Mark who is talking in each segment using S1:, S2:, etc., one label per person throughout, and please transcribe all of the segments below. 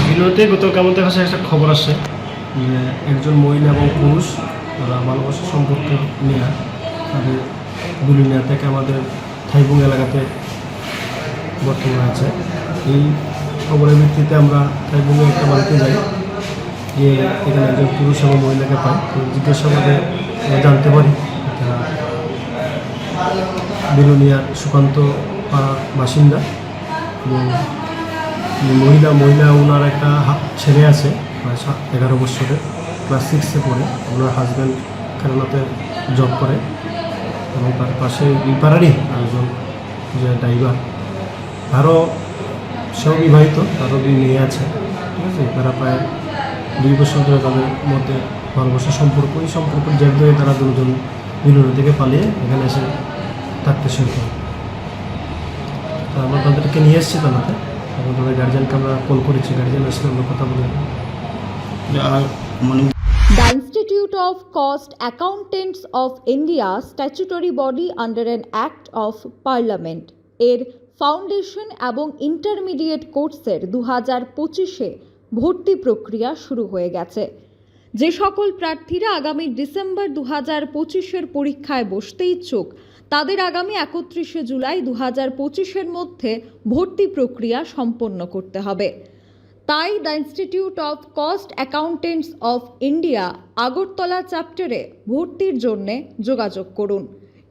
S1: ভিডিওতে গতকাল আমাদের কাছে একটা খবর আসে যে একজন মহিলা এবং পুরুষ তারা ভালোবাসা সম্পর্ক নিয়ে তাদের দুলিয়া থেকে আমাদের থাইবুং এলাকাতে বর্তমানে আছে। এই খবরের ভিত্তিতে আমরা থাইবুংয়ে একটা বাড়িতে যাই, যে এখানে একজন পুরুষ এবং মহিলাকে পাই। তো জিজ্ঞাসাবাদে আমরা জানতে পারি এটা বিলুনিয়ার সুকান্ত পাড়ার বাসিন্দা, এবং মহিলা ওনার একটা ছেলে আছে প্রায় 11 বছরের, ক্লাস 6-এ পড়ে। ওনার হাজব্যান্ড কেরালাতে জব করে এবং তার পাশে পাড়ারই একজন যে ড্রাইভার, তারও সেও বিবাহিত, তারও 2 মেয়ে আছে। ঠিক আছে, তারা প্রায় 2 বছর ধরে তাদের মধ্যে ভালোবাসার সম্পর্ক, এই সম্পর্কের জের ধরে তারা দুজন বিলুনিয়া থেকে পালিয়ে এখানে এসে থাকতে শুরু করে। তো আমরা তাদেরকে নিয়ে এসেছি থানাতে, এবং তাদের গার্জিয়ানকে আমরা কল করেছি, গার্জিয়ান আসলে আমরা কথা বলে।
S2: The Institute of Cost Accountants of India, statutory body under an Act of Parliament, এর ফাউন্ডেশন এবং ইন্টারমিডিয়েট কোর্সের 2025-এ ভর্তি প্রক্রিয়া শুরু হয়ে গেছে। যে সকল প্রার্থীরা আগামী ডিসেম্বর 2025-এর পরীক্ষায় বসতে ইচ্ছুক, তাদের আগামী 31শে জুলাই 2025-এর মধ্যে ভর্তি প্রক্রিয়া সম্পন্ন করতে হবে। তাই the institute of cost accountants of India Agartala চ্যাপ্টারে ভর্তির জন্যে যোগাযোগ করুন।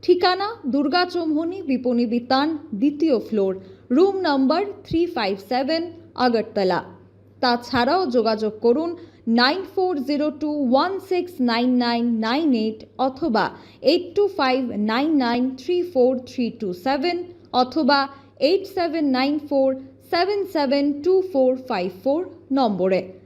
S2: ঠিকানা দুর্গা চৌমুহনী বিপণী বিতান, 2য় ফ্লোর, রুম নম্বর 357, আগরতলা। তাছাড়াও যোগাযোগ করুন 9402169998 অথবা 8259934327 অথবা 8794772454 নম্বরে।